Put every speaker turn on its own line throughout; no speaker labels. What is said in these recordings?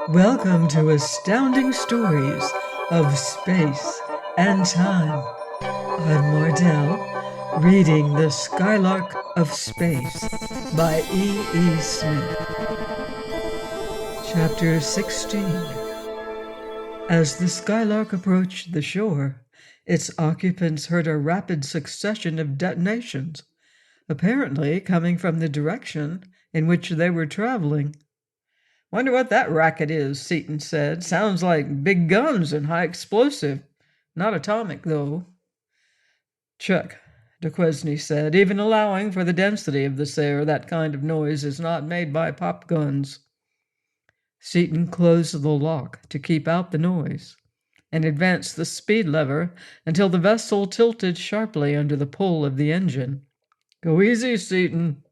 Welcome to Astounding Stories of Space and Time. I'm Mardell, reading The Skylark of Space by E. Smith. Chapter 16. As the Skylark approached the shore, its occupants heard a rapid succession of detonations, apparently coming from the direction in which they were traveling. "Wonder what that racket is," Seaton said. "Sounds like big guns and high explosive. Not atomic, though." "Check," Duquesne said. "Even allowing for the density of this air, that kind of noise is not made by pop guns." Seaton closed the lock to keep out the noise and advanced the speed lever until the vessel tilted sharply under the pull of the engine. "Go easy, Seaton,"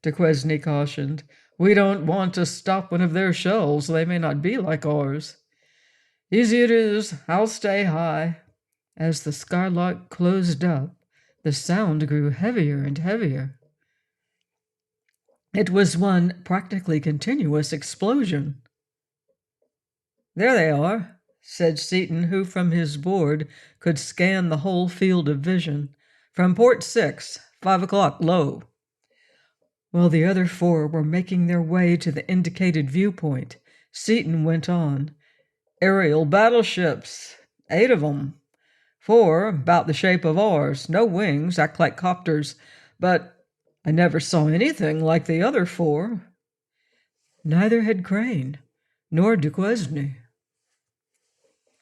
Duquesne cautioned. "We don't want to stop one of their shells. They may not be like ours." "Easy it is. I'll stay high." As the Skylark closed up, the sound grew heavier and heavier. It was one practically continuous explosion. "There they are," said Seaton, who from his board could scan the whole field of vision. "From port 6, 5 o'clock low." While the other four were making their way to the indicated viewpoint, Seaton went on. "Aerial battleships, 8 of 'em. 4 about the shape of ours, no wings, act like copters, but I never saw anything like the other 4. Neither had Crane, nor Duquesne.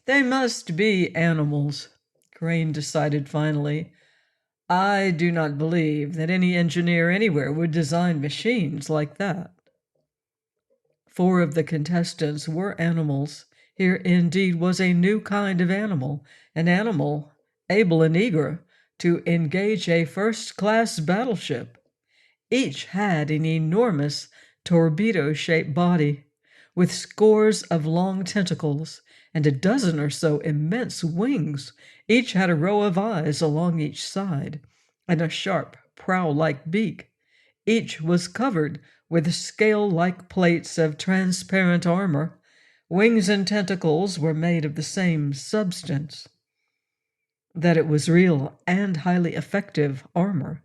"They must be animals," Crane decided finally. "I do not believe that any engineer anywhere would design machines like that." 4 of the contestants were animals. Here indeed was a new kind of animal, an animal able and eager to engage a first-class battleship. Each had an enormous torpedo-shaped body, with scores of long tentacles and a dozen or so immense wings. Each had a row of eyes along each side and a sharp, prow-like beak. Each was covered with scale-like plates of transparent armor. Wings and tentacles were made of the same substance. That it was real and highly effective armor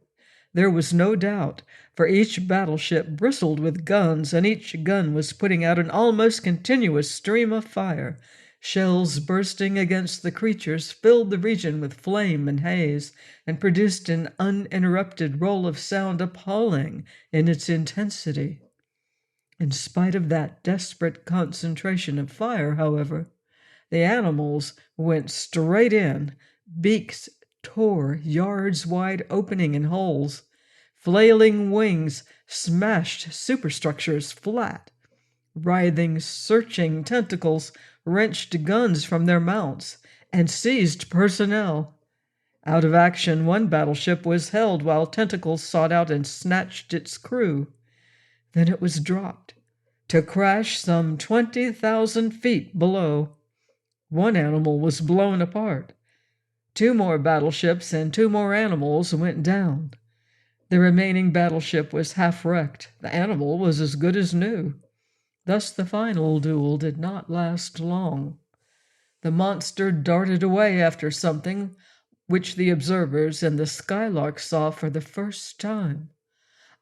there was no doubt, for each battleship bristled with guns, and each gun was putting out an almost continuous stream of fire. Shells bursting against the creatures filled the region with flame and haze, and produced an uninterrupted roll of sound appalling in its intensity. In spite of that desperate concentration of fire, however, the animals went straight in, beaks tore yards-wide opening in holes. Flailing wings smashed superstructures flat. Writhing, searching tentacles wrenched guns from their mounts and seized personnel. Out of action, one battleship was held while tentacles sought out and snatched its crew. Then it was dropped, to crash some 20,000 feet below. One animal was blown apart. 2 more battleships and 2 more animals went down. The remaining battleship was half-wrecked. The animal was as good as new. Thus the final duel did not last long. The monster darted away after something which the observers and the Skylark saw for the first time.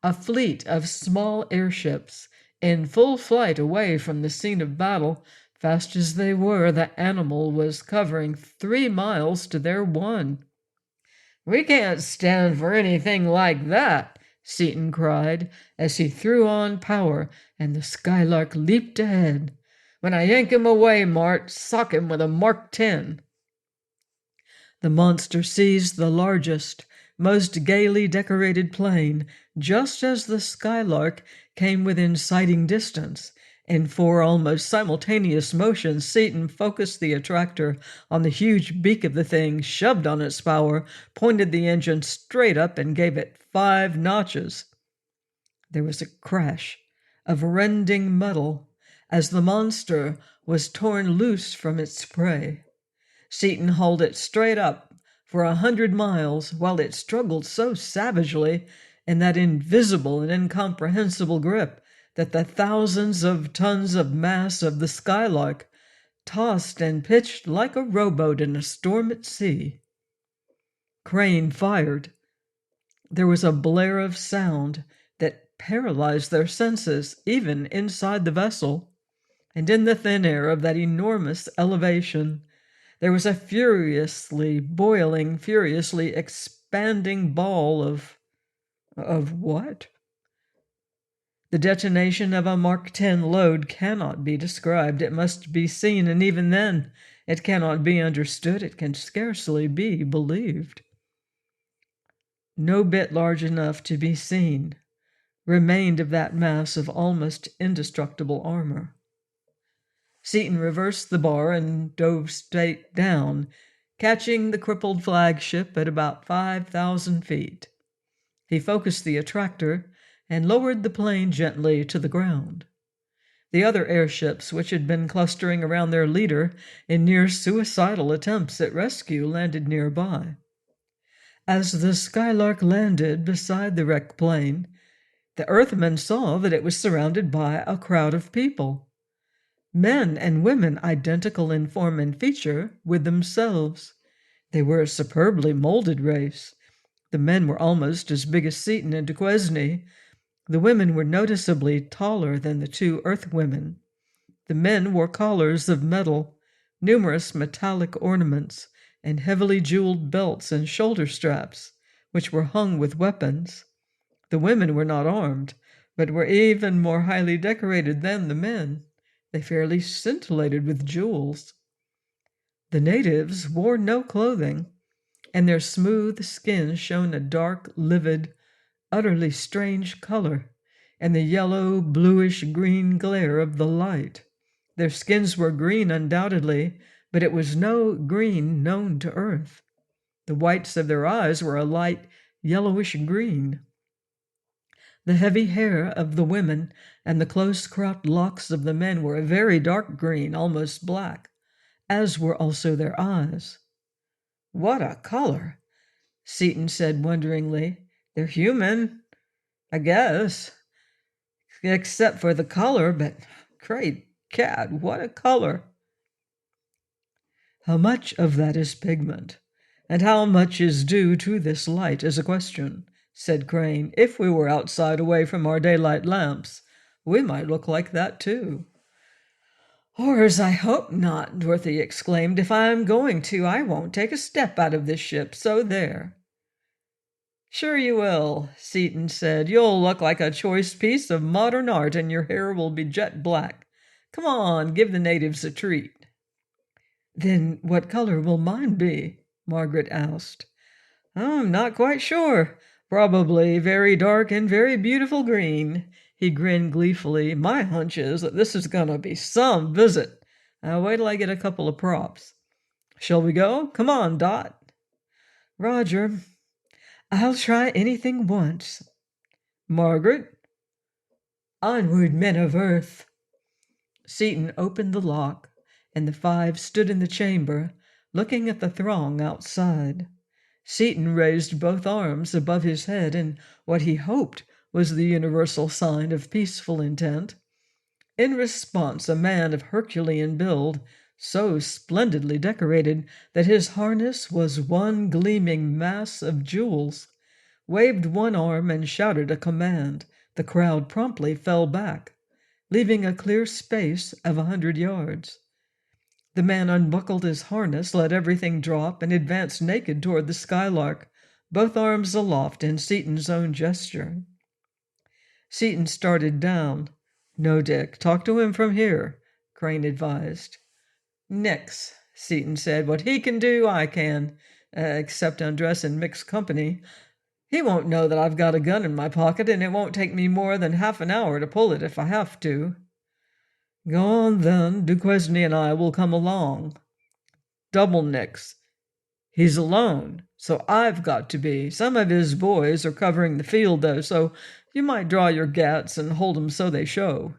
A fleet of small airships in full flight away from the scene of battle. Fast as they were, the animal was covering 3 miles to their 1. "We can't stand for anything like that," Seaton cried as he threw on power and the Skylark leaped ahead. "When I yank him away, Mart, sock him with a Mark 10. The monster seized the largest, most gaily decorated plane just as the Skylark came within sighting distance. In 4 almost simultaneous motions, Seaton focused the attractor on the huge beak of the thing, shoved on its power, pointed the engine straight up, and gave it 5 notches. There was a crash of rending metal as the monster was torn loose from its prey. Seaton hauled it straight up for 100 miles while it struggled so savagely in that invisible and incomprehensible grip that the thousands of tons of mass of the Skylark tossed and pitched like a rowboat in a storm at sea. Crane fired. There was a blare of sound that paralyzed their senses, even inside the vessel. And in the thin air of that enormous elevation, there was a furiously boiling, furiously expanding ball of what? The detonation of a Mark 10 load cannot be described. It must be seen, and even then, it cannot be understood. It can scarcely be believed. No bit large enough to be seen remained of that mass of almost indestructible armor. Seaton reversed the bar and dove straight down, catching the crippled flagship at about 5,000 feet. He focused the attractor and lowered the plane gently to the ground. The other airships, which had been clustering around their leader in near suicidal attempts at rescue, landed nearby. As the Skylark landed beside the wrecked plane, the Earthmen saw that it was surrounded by a crowd of people. Men and women identical in form and feature with themselves. They were a superbly molded race. The men were almost as big as Seaton and Duquesne. The women were noticeably taller than the two Earth women. The men wore collars of metal, numerous metallic ornaments, and heavily jeweled belts and shoulder straps, which were hung with weapons. The women were not armed, but were even more highly decorated than the men. They fairly scintillated with jewels. The natives wore no clothing, and their smooth skin shone a dark, livid, utterly strange color in the yellow, bluish-green glare of the light. Their skins were green undoubtedly, but it was no green known to Earth. The whites of their eyes were a light yellowish green. The heavy hair of the women and the close-cropped locks of the men were a very dark green, almost black, as were also their eyes. "What a color!" Seaton said wonderingly. "They're human, I guess, except for the color, but great cat, what a color!" "How much of that is pigment, and how much is due to this light is a question," said Crane. "If we were outside away from our daylight lamps, we might look like that too." "Horrors, I hope not," Dorothy exclaimed. "If I'm going to, I won't take a step out of this ship, so there." "Sure you will," Seaton said. "You'll look like a choice piece of modern art, and your hair will be jet black. Come on, give the natives a treat." "Then what color will mine be?" Margaret asked. "I'm not quite sure. Probably very dark and very beautiful green." He grinned gleefully. "My hunch is that this is going to be some visit. Wait till I get a couple of props. Shall we go? Come on, Dot." "Roger. I'll try anything once." "Margaret?" "Onward, men of Earth." Seaton opened the lock, and the five stood in the chamber, looking at the throng outside. Seaton raised both arms above his head in what he hoped was the universal sign of peaceful intent. In response, a man of Herculean build, so splendidly decorated that his harness was one gleaming mass of jewels, waved one arm and shouted a command. The crowd promptly fell back, leaving a clear space of 100 yards. The man unbuckled his harness, let everything drop, and advanced naked toward the Skylark, both arms aloft in Seaton's own gesture. Seaton started down. "No, Dick, talk to him from here," Crane advised. "Nix," Seaton said. "What he can do, I can, except undress in mixed company. He won't know that I've got a gun in my pocket, and it won't take me more than half an hour to pull it if I have to." "Go on, then. Duquesne and I will come along." "Double nix. He's alone, so I've got to be. Some of his boys are covering the field, though, so you might draw your gats and hold 'em so they show."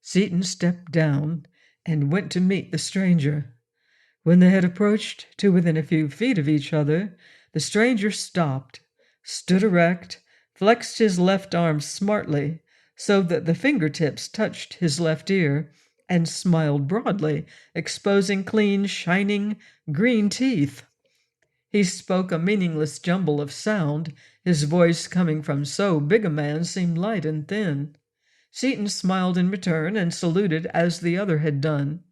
Seaton stepped down and went to meet the stranger. When they had approached to within a few feet of each other, the stranger stopped, stood erect, flexed his left arm smartly, so that the fingertips touched his left ear, and smiled broadly, exposing clean, shining, green teeth. He spoke a meaningless jumble of sound. His voice, coming from so big a man, seemed light and thin. Seaton smiled in return and saluted as the other had done.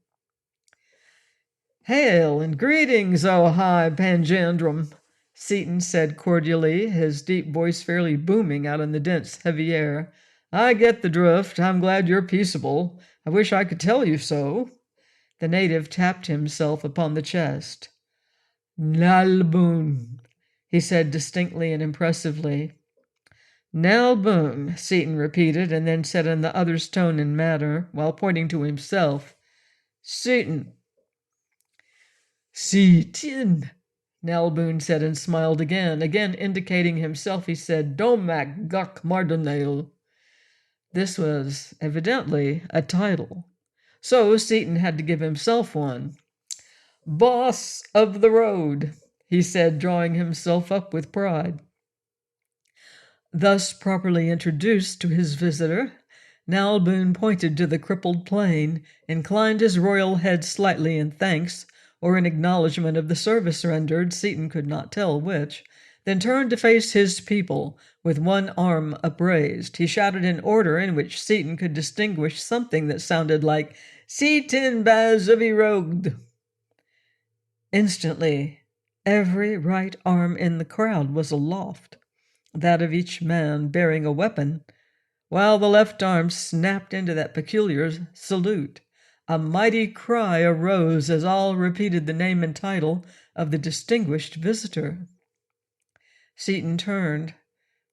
"Hail and greetings, O high Panjandrum," Seaton said cordially, his deep voice fairly booming out in the dense, heavy air. "I get the drift. I'm glad you're peaceable. I wish I could tell you so." The native tapped himself upon the chest. "Nalbun," he said distinctly and impressively. "Nalbun," Seaton repeated, and then said in the other's tone and manner, while pointing to himself, "Seaton." "Seaton," Nalbun said, and smiled again. Again indicating himself, he said, "Domak Guk Mardonale." This was evidently a title, so Seaton had to give himself one. "Boss of the road," he said, drawing himself up with pride. Thus properly introduced to his visitor, Nalbun pointed to the crippled plain, inclined his royal head slightly in thanks or in acknowledgment of the service rendered, Seaton could not tell which, then turned to face his people with one arm upraised. He shouted an order in which Seaton could distinguish something that sounded like "Seaton Bazavirogd." Instantly, every right arm in the crowd was aloft, that of each man bearing a weapon, while the left arm snapped into that peculiar salute. A mighty cry arose as all repeated the name and title of the distinguished visitor. Seaton turned.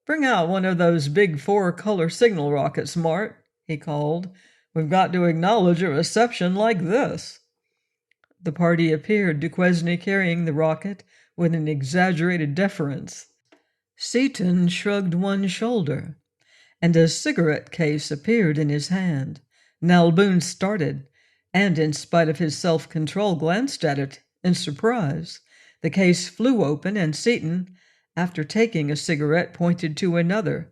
"Bring out one of those big four-color signal rockets, Mart," he called. "We've got to acknowledge a reception like this." The party appeared, Duquesne carrying the rocket with an exaggerated deference. Seaton shrugged one shoulder, and a cigarette case appeared in his hand. Nalbun started, and in spite of his self-control glanced at it in surprise. The case flew open, and Seaton, after taking a cigarette, pointed to another.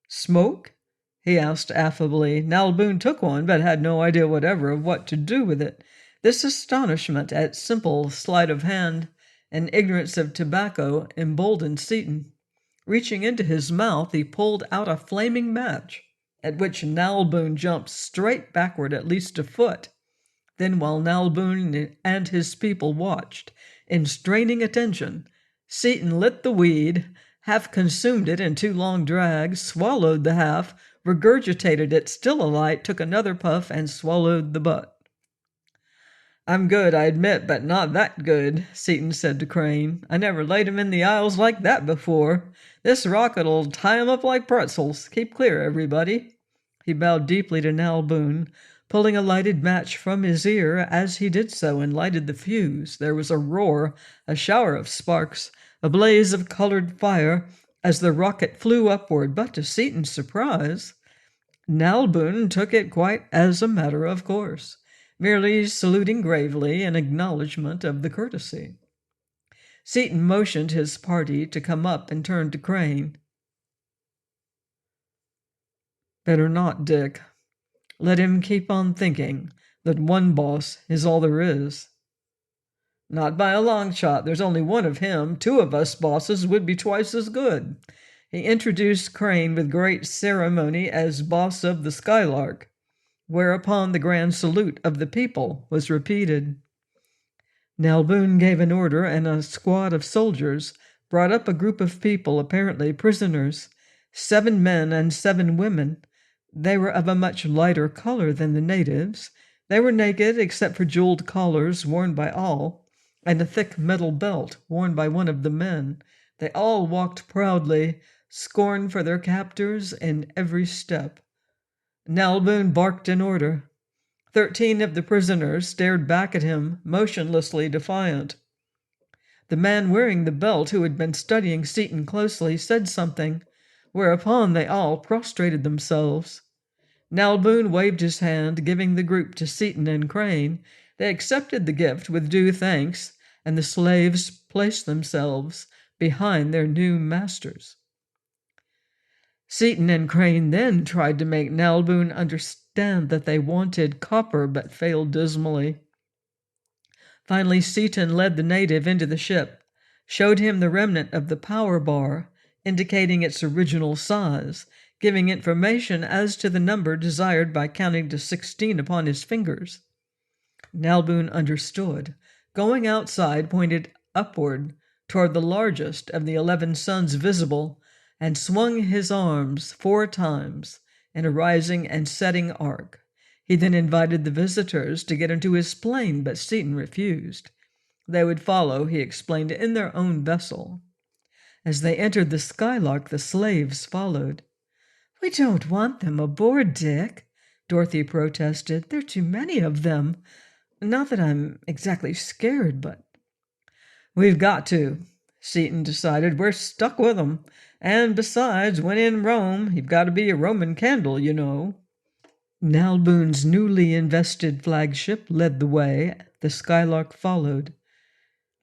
"Smoke?" he asked affably. Nalbun took one, but had no idea whatever of what to do with it. This astonishment at simple sleight of hand and ignorance of tobacco emboldened Seaton. Reaching into his mouth, he pulled out a flaming match, at which Nalbun jumped straight backward at least a foot. Then, while Nalbun and his people watched, in straining attention, Seaton lit the weed, half consumed it in two long drags, swallowed the half, regurgitated it still alight, took another puff, and swallowed the butt. "I'm good, I admit, but not that good," Seaton said to Crane. "I never laid 'em in the aisles like that before. This rocket'll tie 'em up like pretzels. Keep clear, everybody." He bowed deeply to Nalbun, pulling a lighted match from his ear as he did so, and lighted the fuse. There was a roar, a shower of sparks, a blaze of colored fire as the rocket flew upward, but to Seaton's surprise, Nalbun took it quite as a matter of course, merely saluting gravely in acknowledgment of the courtesy. Seaton motioned his party to come up and turned to Crane. "Better not, Dick. Let him keep on thinking that one boss is all there is." "Not by a long shot. There's only one of him. Two of us bosses would be twice as good." He introduced Crane with great ceremony as boss of the Skylark, whereupon the grand salute of the people was repeated. Nalbun gave an order, and a squad of soldiers brought up a group of people, apparently prisoners, 7 men and 7 women. They were of a much lighter color than the natives. They were naked except for jeweled collars worn by all, and a thick metal belt worn by one of the men. They all walked proudly, scorn for their captors in every step. Nalbun barked an order. 13 of the prisoners stared back at him, motionlessly defiant. The man wearing the belt, who had been studying Seaton closely, said something, whereupon they all prostrated themselves. Nalbun waved his hand, giving the group to Seaton and Crane. They accepted the gift with due thanks, and the slaves placed themselves behind their new masters. Seaton and Crane then tried to make Nalboon understand that they wanted copper, but failed dismally. Finally, Seaton led the native into the ship, showed him the remnant of the power bar, indicating its original size, giving information as to the number desired by counting to 16 upon his fingers. Nalboon understood. Going outside, pointed upward toward the largest of the 11 suns visible, and swung his arms 4 times in a rising and setting arc. He then invited the visitors to get into his plane, but Seaton refused. They would follow, he explained, in their own vessel. As they entered the Skylark, the slaves followed. "We don't want them aboard, Dick," Dorothy protested. "There are too many of them. Not that I'm exactly scared, but—" "We've got to," Seaton decided. "We're stuck with 'em. And besides, when in Rome, you've got to be a Roman candle, you know." Nalboon's newly invested flagship led the way. The Skylark followed,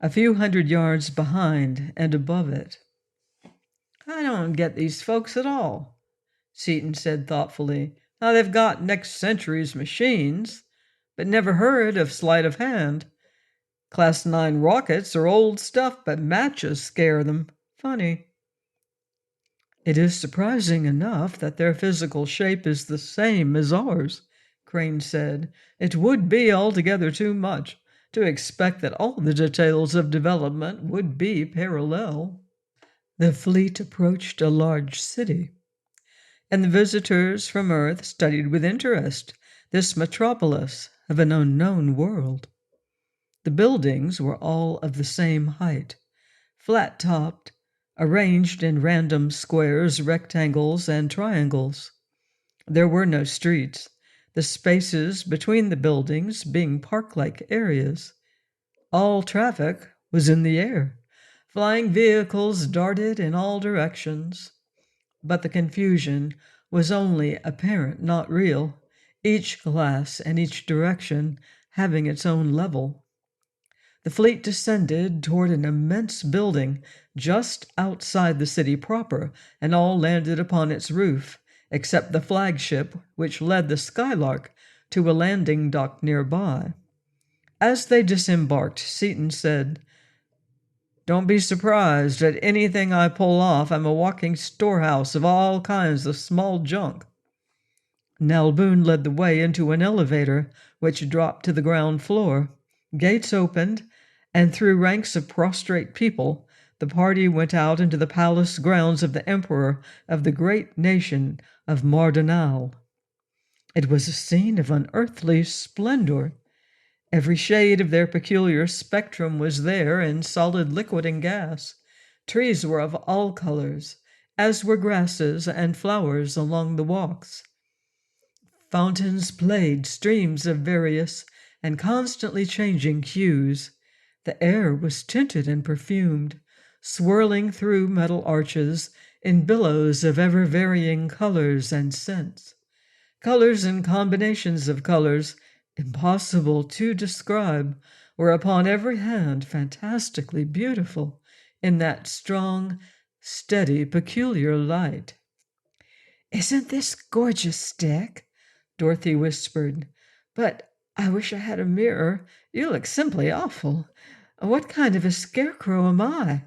a few hundred yards behind and above it. "I don't get these folks at all," Seaton said thoughtfully. "Now, they've got next century's machines, but never heard of sleight of hand. Class 9 rockets are old stuff, but matches scare them. Funny." "It is surprising enough that their physical shape is the same as ours," Crane said. "It would be altogether too much to expect that all the details of development would be parallel." The fleet approached a large city, and the visitors from Earth studied with interest this metropolis of an unknown world. The buildings were all of the same height, flat-topped, arranged in random squares, rectangles, and triangles. There were no streets, the spaces between the buildings being park-like areas. All traffic was in the air. Flying vehicles darted in all directions. But the confusion was only apparent, not real, each glass and each direction having its own level. The fleet descended toward an immense building just outside the city proper, and all landed upon its roof, except the flagship, which led the Skylark to a landing dock nearby. As they disembarked, Seaton said, "Don't be surprised at anything I pull off. I'm a walking storehouse of all kinds of small junk." Nalboon led the way into an elevator, which dropped to the ground floor. Gates opened, and through ranks of prostrate people, the party went out into the palace grounds of the emperor of the great nation of Mardanal. It was a scene of unearthly splendor. Every shade of their peculiar spectrum was there in solid, liquid, and gas. Trees were of all colors, as were grasses and flowers along the walks. Fountains played streams of various and constantly changing hues. The air was tinted and perfumed, swirling through metal arches in billows of ever-varying colors and scents. Colors and combinations of colors, impossible to describe, were upon every hand fantastically beautiful in that strong, steady, peculiar light. "Isn't this gorgeous, Dick?" Dorothy whispered. "But I wish I had a mirror. You look simply awful. What kind of a scarecrow am I?"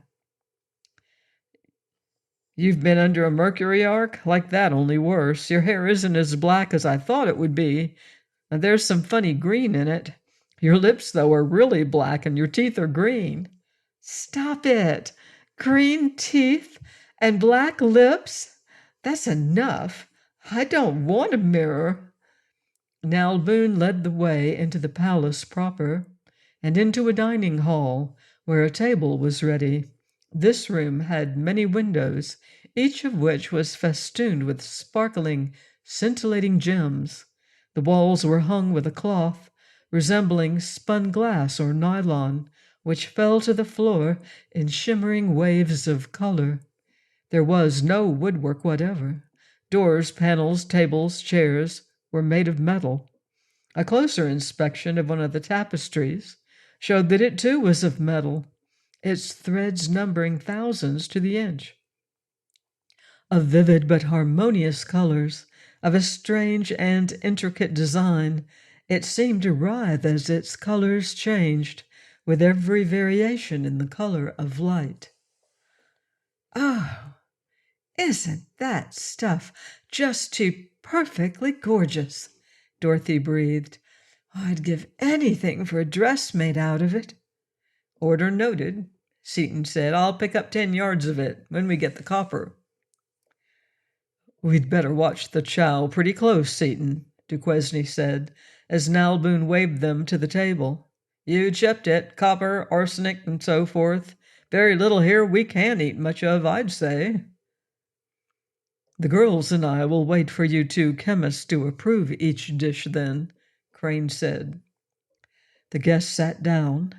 "You've been under a mercury arc? Like that, only worse. Your hair isn't as black as I thought it would be. And there's some funny green in it. Your lips, though, are really black, and your teeth are green." "Stop it! Green teeth and black lips? That's enough. I don't want a mirror." Nalboon led the way into the palace proper, and into a dining hall where a table was ready. This room had many windows, each of which was festooned with sparkling, scintillating gems. The walls were hung with a cloth resembling spun glass or nylon, which fell to the floor in shimmering waves of color. There was no woodwork whatever. Doors, panels, tables, chairs were made of metal. A closer inspection of one of the tapestries showed that it too was of metal, its threads numbering thousands to the inch. of vivid but harmonious colors, of a strange and intricate design. It seemed to writhe as its colors changed with every variation in the color of light. Oh, isn't that stuff just too perfectly gorgeous? Dorothy breathed. I'd give anything for a dress made out of it. Order noted, Seaton said. I'll pick up 10 yards of it when we get the copper. We'd better watch the chow pretty close, Seaton, Duquesne said, as Nalboon waved them to the table. You chipped it, copper, arsenic, and so forth. Very little here we can eat much of, I'd say. The girls and I will wait for you two chemists to approve each dish then, Crane said. The guests sat down,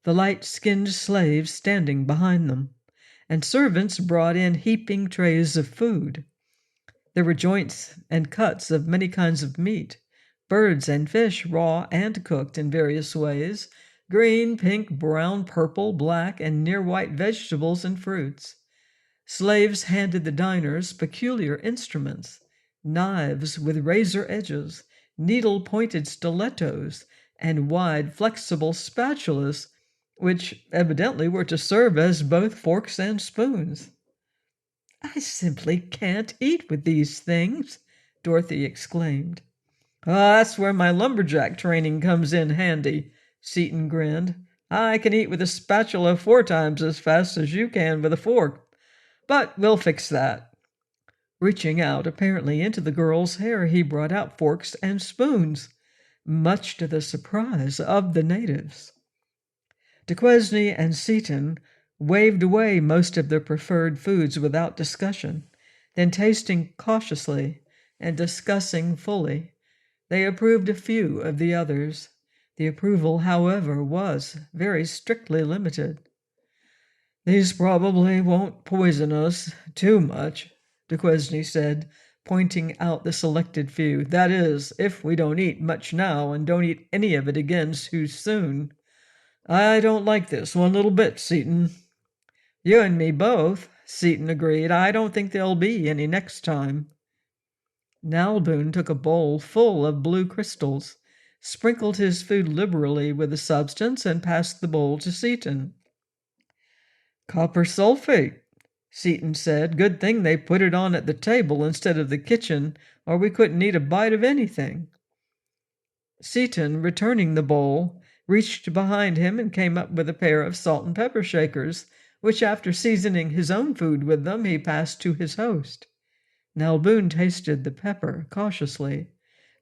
the light-skinned slaves standing behind them, and servants brought in heaping trays of food. There were joints and cuts of many kinds of meat, birds and fish, raw and cooked in various ways, green, pink, brown, purple, black, and near-white vegetables and fruits. Slaves handed the diners peculiar instruments, knives with razor edges, needle-pointed stilettos, and wide, flexible spatulas, which evidently were to serve as both forks and spoons. I simply can't eat with these things, Dorothy exclaimed. That's where my lumberjack training comes in handy, Seaton grinned. I can eat with a spatula 4 times as fast as you can with a fork. But we'll fix that. Reaching out, apparently into the girl's hair, he brought out forks and spoons, much to the surprise of the natives. Duquesne and Seaton waved away most of their preferred foods without discussion. Then, tasting cautiously and discussing fully, they approved a few of the others. The approval, however, was very strictly limited. These probably won't poison us too much, Duquesne said, pointing out the selected few. That is, if we don't eat much now and don't eat any of it again too soon. I don't like this one little bit, Seaton. You and me both, Seaton agreed. I don't think there'll be any next time. Nalboon took a bowl full of blue crystals, sprinkled his food liberally with the substance, and passed the bowl to Seaton. Copper sulfate, Seaton said. Good thing they put it on at the table instead of the kitchen, or we couldn't eat a bite of anything. Seaton, returning the bowl, reached behind him and came up with a pair of salt and pepper shakers, which, after seasoning his own food with them, he passed to his host. Nalboon tasted the pepper cautiously,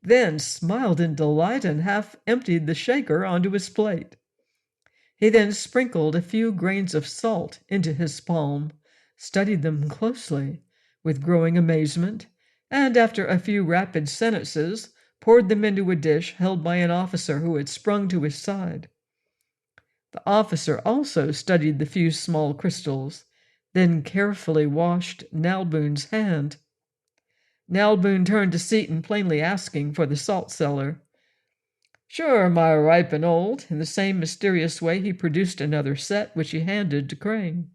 then smiled in delight and half emptied the shaker onto his plate. He then sprinkled a few grains of salt into his palm, studied them closely, with growing amazement, and after a few rapid sentences, poured them into a dish held by an officer who had sprung to his side. The officer also studied the few small crystals, then carefully washed Nalboon's hand. Nalboon turned to Seaton, plainly asking for the salt cellar. Sure, my ripe and old. In the same mysterious way, he produced another set, which he handed to Crane.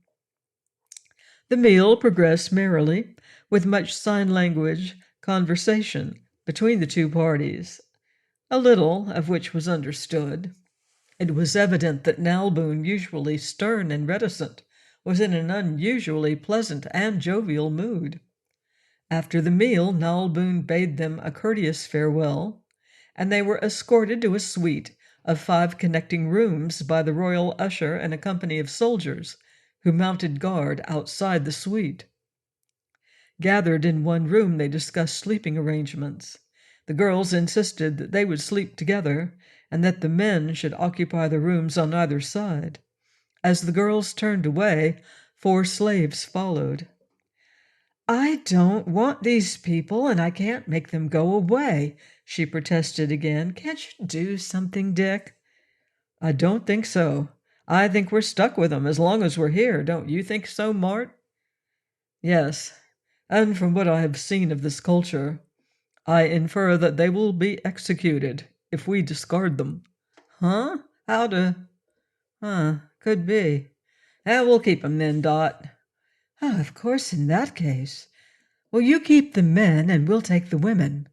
The meal progressed merrily, with much sign language conversation between the two parties, a little of which was understood. It was evident that Nalboon, usually stern and reticent, was in an unusually pleasant and jovial mood. After the meal, Nalboon bade them a courteous farewell, and they were escorted to a suite of 5 connecting rooms by the royal usher and a company of soldiers, who mounted guard outside the suite. Gathered in one room, they discussed sleeping arrangements. The girls insisted that they would sleep together, and that the men should occupy the rooms on either side. As the girls turned away, 4 slaves followed. I don't want these people, and I can't make them go away, she protested again. Can't you do something, Dick? I don't think so. I think we're stuck with them as long as we're here. Don't you think so, Mart? Yes, and from what I have seen of this culture, I infer that they will be executed if we discard them. Huh? How to? Could be. We'll keep 'em then, Dot. Oh, of course, in that case. Well, you keep the men and we'll take the women.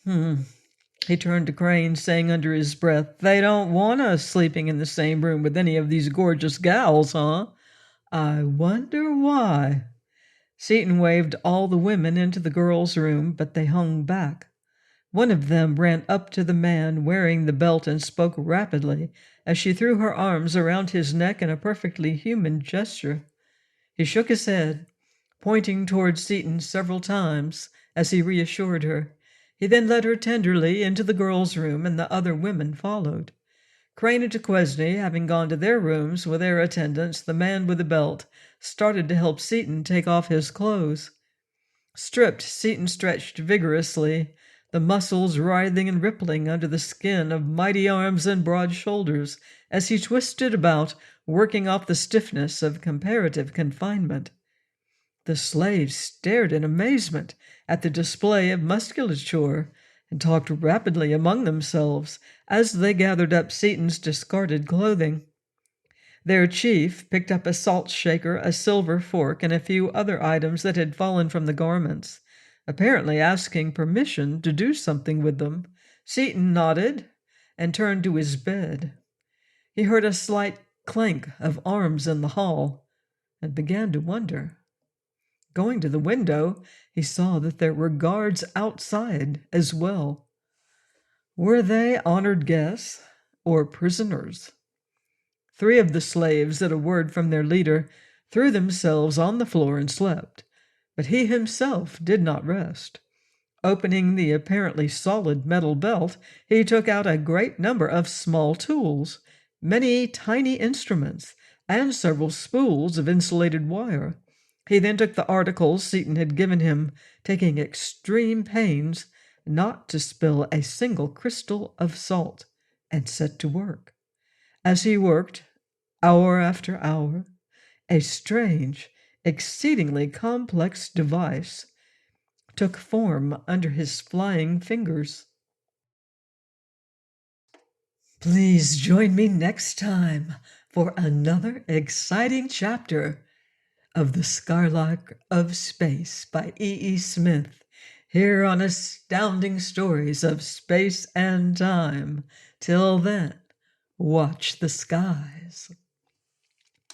He turned to Crane, saying under his breath, "They don't want us sleeping in the same room with any of these gorgeous gals, huh? I wonder why." Seaton waved all the women into the girls' room, but they hung back. One of them ran up to the man wearing the belt and spoke rapidly as she threw her arms around his neck in a perfectly human gesture. He shook his head, pointing toward Seaton several times as he reassured her. He then led her tenderly into the girls' room, and the other women followed. Crane and Duquesne having gone to their rooms with their attendants, the man with the belt started to help Seaton take off his clothes. Stripped, Seaton stretched vigorously, the muscles writhing and rippling under the skin of mighty arms and broad shoulders as he twisted about, working off the stiffness of comparative confinement. The slaves stared in amazement at the display of musculature and talked rapidly among themselves as they gathered up Seaton's discarded clothing. Their chief picked up a salt shaker, a silver fork, and a few other items that had fallen from the garments, apparently asking permission to do something with them. Seaton nodded and turned to his bed. He heard a slight clank of arms in the hall and began to wonder. Going to the window, he saw that there were guards outside as well. Were they honored guests or prisoners? Three of the slaves, at a word from their leader, threw themselves on the floor and slept, but he himself did not rest. Opening the apparently solid metal belt, he took out a great number of small tools, many tiny instruments, and several spools of insulated wire. He then took the articles Seaton had given him, taking extreme pains not to spill a single crystal of salt, and set to work. As he worked, hour after hour, a strange, exceedingly complex device took form under his flying fingers. Please join me next time for another exciting chapter of The Skylark of Space by E. Smith, here on Astounding Stories of Space and Time. Till then, watch the skies.